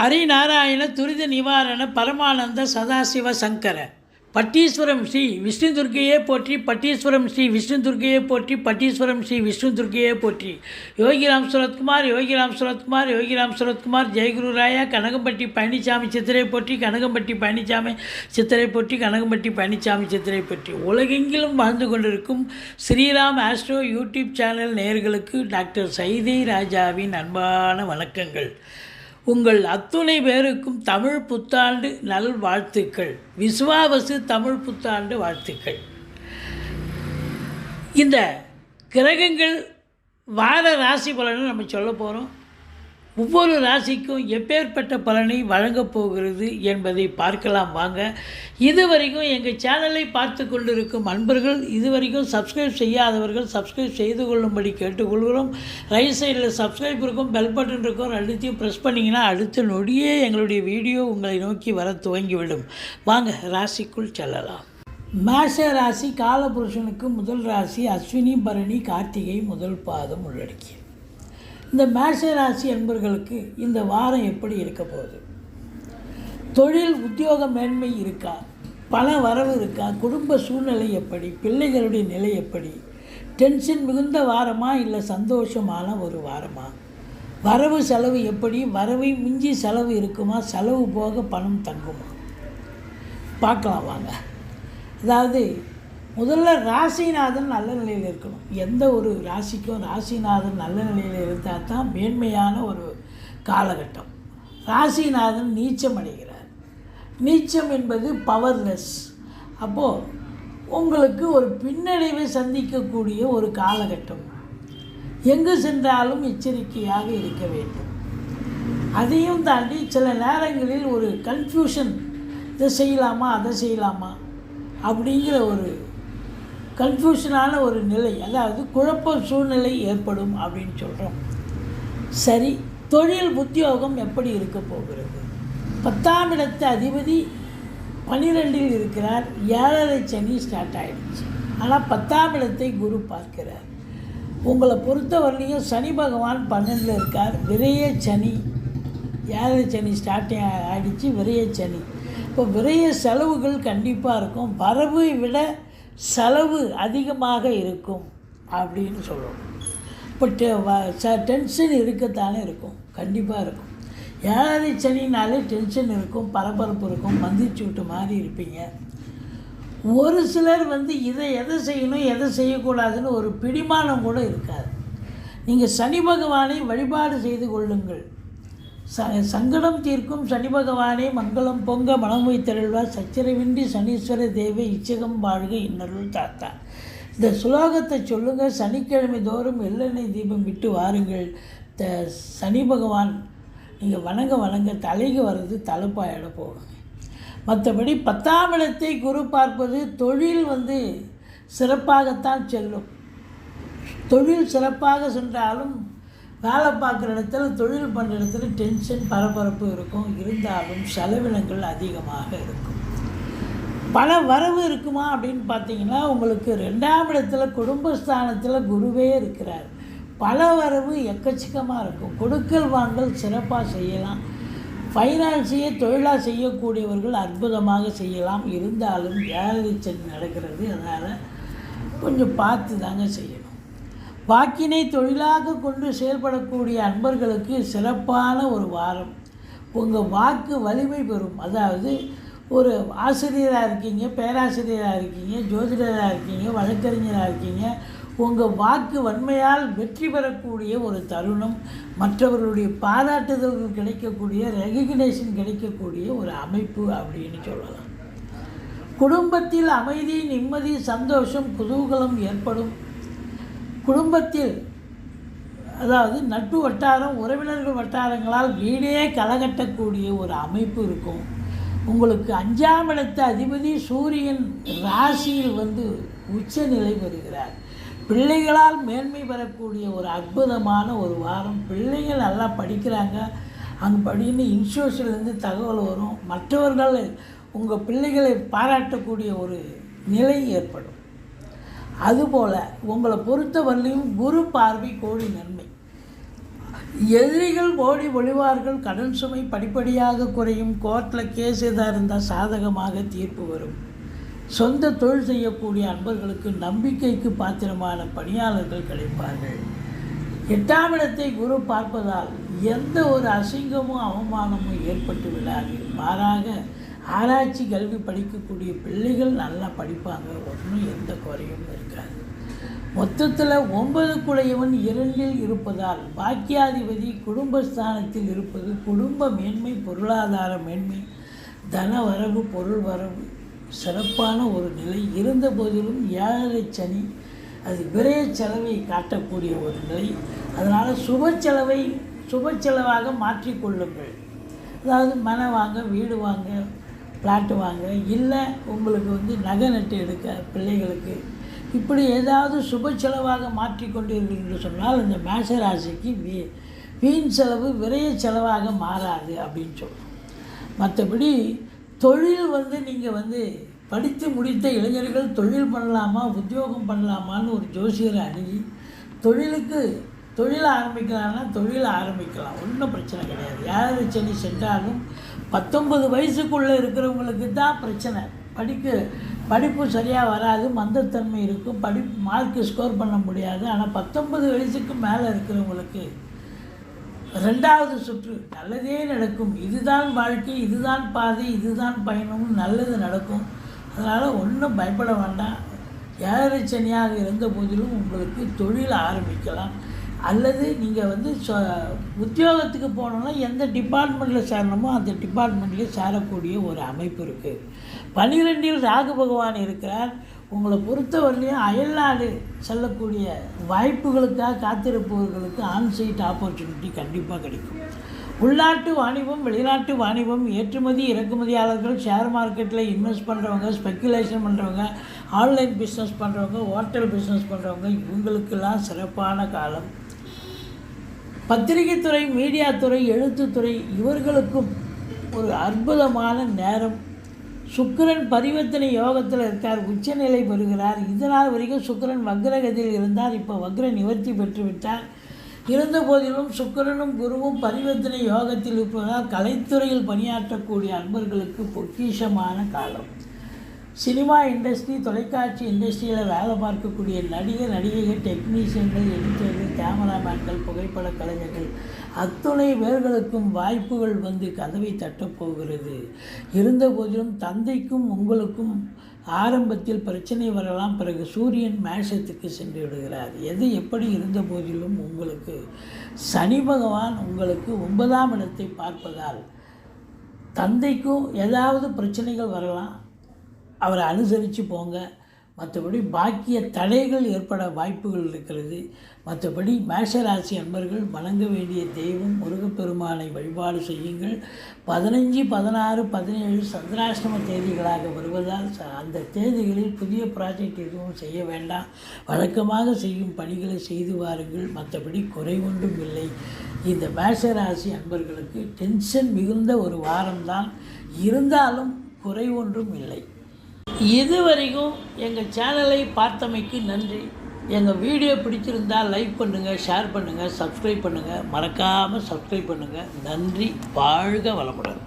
ஹரிநாராயண துரித நிவாரண பரமானந்த சதாசிவ சங்கர பட்டீஸ்வரம் ஸ்ரீ விஷ்ணு துர்க்கையே போற்றி, பட்டீஸ்வரம் ஸ்ரீ விஷ்ணு துர்க்கையே போற்றி, பட்டீஸ்வரம் ஸ்ரீ விஷ்ணு துர்க்கையே போற்றி. யோகிராம் சுரத்குமார், யோகிராம் சுரத்குமார், யோகிராம் சுரத்குமார். ஜெயகுரு ராயா. கனகம்பட்டி பழனிசாமி சித்திரை போற்றி, கனகம்பட்டி பழனிசாமி சித்திரை போற்றி, கனகம்பட்டி பழனிசாமி சித்திரை போற்றி. உலகெங்கிலும் வாழ்ந்து கொண்டிருக்கும் ஸ்ரீராம் ஆஸ்ட்ரோ யூடியூப் சேனல் நேயர்களுக்கு டாக்டர் சைதை ராஜாவின் அன்பான வணக்கங்கள். உங்கள் அத்துணை பேருக்கும் தமிழ் புத்தாண்டு நல் வாழ்த்துக்கள். விசுவாவசு தமிழ் புத்தாண்டு வாழ்த்துக்கள். இந்த கிரகங்கள் வார ராசி பலனை நம்ம சொல்ல போகிறோம். ஒவ்வொரு ராசிக்கும் எப்பேற்பட்ட பலனை வழங்கப் போகிறது என்பதை பார்க்கலாம் வாங்க. இதுவரைக்கும் எங்கள் சேனலை பார்த்து கொண்டிருக்கும் அன்பர்கள், இதுவரைக்கும் சப்ஸ்கிரைப் செய்யாதவர்கள் சப்ஸ்கிரைப் செய்து கொள்ளும்படி கேட்டுக்கொள்கிறோம். ரைட் சைடில் சப்ஸ்கிரைப் இருக்கும், பெல் பட்டன் இருக்கும், ரெண்டுத்தையும் ப்ரெஸ் பண்ணிங்கன்னா அடுத்த நொடியே எங்களுடைய வீடியோ உங்களை நோக்கி வர துவங்கிவிடும். வாங்க ராசிக்குள் செல்லலாம். மேஷ ராசி காலபுருஷனுக்கு முதல் ராசி. அஸ்வினி பரணி கார்த்திகை முதல் பாதம் உள்ளடக்கிய இந்த மேஷ ராசி என்பவர்களுக்கு இந்த வாரம் எப்படி இருக்க போகுது? தொழில் உத்தியோக மேன்மை இருக்கா? பண வரவு இருக்கா? குடும்ப சூழ்நிலை எப்படி? பிள்ளைகளுடைய நிலை எப்படி? டென்ஷன் மிகுந்த வாரமா இல்லை சந்தோஷமான ஒரு வாரமா? வரவு செலவு எப்படி? வரவை மிஞ்சி செலவு இருக்குமா? செலவு போக பணம் தங்குமா? பார்க்கலாம் வாங்க. அதாவது முதல்ல ராசிநாதன் நல்ல நிலையில் இருக்கணும். எந்த ஒரு ராசிக்கும் ராசிநாதன் நல்ல நிலையில் இருந்தால் தான் மேன்மையான ஒரு காலகட்டம். ராசிநாதன் நீச்சம் அடைகிறார். நீச்சம் என்பது பவர்லெஸ். அப்போது உங்களுக்கு ஒரு பின்னடைவை சந்திக்கக்கூடிய ஒரு காலகட்டம். எங்கு சென்றாலும் எச்சரிக்கையாக இருக்க வேண்டும். அதையும் தாண்டி சில நேரங்களில் ஒரு கன்ஃபியூஷன், இதை செய்யலாமா அதை செய்யலாமா அப்படிங்கிற ஒரு கன்ஃபியூஷனான ஒரு நிலை, அதாவது குழப்ப சூழ்நிலை ஏற்படும் அப்படின்னு சொல்கிறோம். சரி, தொழில் உத்தியோகம் எப்படி இருக்க போகிறது? 10ஆம் இடத்து அதிபதி 12இல் இருக்கிறார். 7.5 சனி ஸ்டார்ட் ஆகிடுச்சு. ஆனால் 10ஆம் இடத்தை குரு பார்க்கிறார். உங்களை பொறுத்தவரையிலையும் சனி பகவான் 12இல் இருக்கார். விரைய சனி, 7.5 சனி ஸ்டார்ட் ஆகிடுச்சு. விரைய சனி. இப்போ விரைய செலவுகள் கண்டிப்பாக இருக்கும். வரவை விட செலவு அதிகமாக இருக்கும் அப்படின்னு சொல்லுவோம். இப்போ டென்ஷன் இருக்கத்தானே இருக்கும், கண்டிப்பாக இருக்கும். 7.5 சனினாலே டென்ஷன் இருக்கும், பரபரப்பு இருக்கும், மந்திரிச்சு விட்டு மாதிரி இருப்பீங்க. ஒரு சிலர் இதை எதை செய்யணும் எதை செய்யக்கூடாதுன்னு ஒரு பிடிமானம் கூட இருக்காது. நீங்கள் சனி பகவானை வழிபாடு செய்து கொள்ளுங்கள். சங்கடம் தீர்க்கும் சனி பகவானே மங்களம் பொங்க மனம் வைத்தருள்வார். சச்சரவின்றி சனீஸ்வர தேவை இச்சகம் வாழ்க இன்னருள் தாத்தா. இந்த சுலோகத்தை சொல்லுங்கள். சனிக்கிழமை தோறும் எள்ளெண்ணெய் தீபம் விட்டு வாருங்கள். சனி பகவான் நீங்கள் வணங்க தலைக்கு வர்றது தலைப்பாயிட போகுங்க. மற்றபடி 10ஆம் இடத்தை குரு பார்ப்பது தொழில் சிறப்பாகத்தான் செல்லும். தொழில் சிறப்பாக சென்றாலும் வேலை பார்க்குற இடத்துல, தொழில் பண்ணுற இடத்துல டென்ஷன் பரபரப்பு இருக்கும். இருந்தாலும் செலவினங்கள் அதிகமாக இருக்கும். பல வரவு இருக்குமா அப்படின்னு பார்த்தீங்கன்னா, உங்களுக்கு 2ஆம் இடத்துல குடும்பஸ்தானத்தில் குருவே இருக்கிறார். பல வரவு எக்கச்சக்கமாக இருக்கும். கொடுக்கல் வாங்கல் சிறப்பாக செய்யலாம். ஃபைனான்ஸையே தொழிலாக செய்யக்கூடியவர்கள் அற்புதமாக செய்யலாம். இருந்தாலும் 7.5 சனி நடக்கிறது. அதனால் கொஞ்சம் பார்த்து தாங்க செய்யணும். வாக்கினை தொழிலாக கொண்டு செயல்படக்கூடிய அன்பர்களுக்கு சிறப்பான ஒரு வாரம். உங்கள் வாக்கு வலிமை பெறும். அதாவது ஒரு ஆசிரியராக இருக்கீங்க, பேராசிரியராக இருக்கீங்க, ஜோதிடராக இருக்கீங்க, வழக்கறிஞராக இருக்கீங்க, உங்கள் வாக்கு வன்மையால் வெற்றி பெறக்கூடிய ஒரு தருணம். மற்றவர்களுடைய பாராட்டுதல்கள் கிடைக்கக்கூடிய, ரெகக்னேஷன் கிடைக்கக்கூடிய ஒரு அமைப்பு அப்படின்னு சொல்லலாம். குடும்பத்தில் அமைதி, நிம்மதி, சந்தோஷம், குதூகலம் ஏற்படும். குடும்பத்தில் அதாவது நட்பு வட்டாரம், உறவினர்கள் வட்டாரங்களால் வீடே கலகட்டக்கூடிய ஒரு அமைப்பு இருக்கும். உங்களுக்கு 5ஆம் இடத்து அதிபதி சூரியன் ராசியில் உச்ச நிலை பெறுகிறார். பிள்ளைகளால் மேன்மை பெறக்கூடிய ஒரு அற்புதமான ஒரு வாரம். பிள்ளைகள் நல்லா படிக்கிறாங்க அங்கே படின்னு இன்ஸ்டியூஷன்லேருந்து தகவல் வரும். மற்றவர்கள் உங்கள் பிள்ளைகளை பாராட்டக்கூடிய ஒரு நிலை ஏற்படும். அதுபோல் உங்களை பொறுத்தவரையிலையும் குரு பார்வை கோடி நன்மை. எதிரிகள் ஓடி ஒளிவார்கள். கடன் சுமை படிப்படியாக குறையும். கோர்ட்டில் கேஸ் எதாக இருந்தால் சாதகமாக தீர்ப்பு வரும். சொந்த தொழில் செய்யக்கூடிய அன்பர்களுக்கு நம்பிக்கைக்கு பாத்திரமான பணியாளர்கள் கிடைப்பார்கள். 8ஆம் இடத்தை குரு பார்ப்பதால் எந்த ஒரு அசிங்கமும் அவமானமும் ஏற்பட்டு விடாது. மாறாக ஆராய்ச்சி கல்வி படிக்கக்கூடிய பிள்ளைகள் நல்லா படிப்பாங்க. ஒன்றும் எந்த குறையும் இருக்காது. மொத்தத்தில் 9 குடையவன் 2இல் இருப்பதால் பாக்கியாதிபதி குடும்பஸ்தானத்தில் இருப்பது குடும்ப மேன்மை, பொருளாதார மேன்மை, தன வரவு, பொருள் வரவு சிறப்பான ஒரு நிலை. இருந்த போதிலும் 7 சனி அது விரைய செலவை காட்டக்கூடிய ஒரு நிலை. அதனால் சுப செலவாக மாற்றிக்கொள்ளுங்கள். அதாவது மனை வாங்க, வீடு வாங்க, பிளாட்டு வாங்க, இல்லை உங்களுக்கு நகை நட்டு எடுக்க பிள்ளைகளுக்கு, இப்படி ஏதாவது சுப செலவாக மாற்றிக்கொண்டீர்கள் என்று சொன்னால் இந்த மேஷ ராசிக்கு வீண் செலவு விரைய செலவாக மாறாது அப்படின்னு சொல்கிறோம். மற்றபடி தொழில் நீங்கள் படித்து முடித்த இளைஞர்கள் தொழில் பண்ணலாமா, உத்தியோகம் பண்ணலாமான்னு ஒரு ஜோசியரை அணுகி தொழில் ஆரம்பிக்கலாம்னா தொழில் ஆரம்பிக்கலாம். ஒன்றும் பிரச்சனை கிடையாது. 7 சனி சென்றாலும் 19 வயசுக்குள்ளே இருக்கிறவங்களுக்கு தான் பிரச்சனை. படிப்பு சரியாக வராது, மந்தத்தன்மை இருக்கும், மார்க்கு ஸ்கோர் பண்ண முடியாது. ஆனால் 19 வயசுக்கு மேலே இருக்கிறவங்களுக்கு 2வது சுற்று நல்லதே நடக்கும். இதுதான் வாழ்க்கை, இதுதான் பாதை, இதுதான் பயணம்னு நல்லது நடக்கும். அதனால் ஒன்றும் பயப்பட வேண்டாம். 7 சனியாக இருந்த போதிலும் உங்களுக்கு தொழில் ஆரம்பிக்கலாம். அல்லது நீங்கள் உத்தியோகத்துக்கு போனோன்னா எந்த டிபார்ட்மெண்ட்டில் சேரணுமோ அந்த டிபார்ட்மெண்ட்லேயே சேரக்கூடிய ஒரு அமைப்பு இருக்குது. 12இல் ராகு பகவான் இருக்கிறார். உங்களை பொறுத்தவரையிலையும் அயல்நாடு செல்லக்கூடிய வாய்ப்புகளுக்காக காத்திருப்பவர்களுக்கு ஆன்சைட் ஆப்பர்ச்சுனிட்டி கண்டிப்பாக கிடைக்கும். உள்நாட்டு வாணிபம், வெளிநாட்டு வாணிபம், ஏற்றுமதி இறக்குமதியாளர்கள், ஷேர் மார்க்கெட்டில் இன்வெஸ்ட் பண்ணுறவங்க, ஸ்பெக்குலேஷன் பண்ணுறவங்க, ஆன்லைன் பிஸ்னஸ் பண்ணுறவங்க, ஹோட்டல் பிஸ்னஸ் பண்ணுறவங்க, இவங்களுக்கெல்லாம் சிறப்பான காலம். பத்திரிகை துறை, மீடியா துறை, எழுத்துத்துறை இவர்களுக்கும் ஒரு அற்புதமான நேரம். சுக்கிரன் பரிவர்த்தனை யோகத்தில் இருக்கார், உச்சநிலை பெறுகிறார். இதனால் வரைக்கும் சுக்கிரன் வக்ரகதியில் இருந்தார், இப்போ வக்ர நிவர்த்தி பெற்றுவிட்டார். இருந்த போதிலும் சுக்கிரனும் குருவும் பரிவர்த்தனை யோகத்தில் இருப்பதால் கலைத்துறையில் பணியாற்றக்கூடிய அன்பர்களுக்கு பொக்கிஷமான காலம். சினிமா இண்டஸ்ட்ரி, தொலைக்காட்சி இண்டஸ்ட்ரியில் வேலை பார்க்கக்கூடிய நடிகர், நடிகைகள், டெக்னீஷியன்கள், எடிட்டர்கள், கேமராமேன்கள், புகைப்பட கலைஞர்கள் அத்துணை பேர்களுக்கும் வாய்ப்புகள் கதவை தட்டப்போகிறது. இருந்த போதிலும் தந்தைக்கும் உங்களுக்கும் ஆரம்பத்தில் பிரச்சனை வரலாம். பிறகு சூரியன் மேஷத்துக்கு சென்று விடுகிறார். எது எப்படி இருந்த போதிலும் உங்களுக்கு சனி பகவான் உங்களுக்கு 9ஆம் இடத்தை பார்ப்பதால் தந்தைக்கும் ஏதாவது பிரச்சனைகள் வரலாம். அவரை அனுசரித்து போங்க. மற்றபடி பாக்கிய தடைகள் ஏற்பட வாய்ப்புகள் இருக்கிறது. மற்றபடி மேஷராசி அன்பர்கள் வணங்க வேண்டிய தெய்வம் முருகப்பெருமானை வழிபாடு செய்யுங்கள். 15, 16, 17 சந்திராஷ்டம தேதிகளாக வருவதால் அந்த தேதிகளில் புதிய ப்ராஜெக்ட் எதுவும் செய்ய வேண்டாம். வழக்கமாக செய்யும் பணிகளை செய்து வாருங்கள். மற்றபடி குறை ஒன்றும் இல்லை. இந்த மேஷராசி அன்பர்களுக்கு டென்ஷன் மிகுந்த ஒரு வாரம்தான், இருந்தாலும் குறை ஒன்றும் இல்லை. இதுவரைக்கும் எங்கள் சேனலை பார்த்தமைக்கு நன்றி. எங்கள் வீடியோ பிடிச்சிருந்தால் லைக் பண்ணுங்கள், ஷேர் பண்ணுங்கள், சப்ஸ்கிரைப் பண்ணுங்கள். மறக்காமல் சப்ஸ்கிரைப் பண்ணுங்கள். நன்றி. வாழ்க வளமுடன்.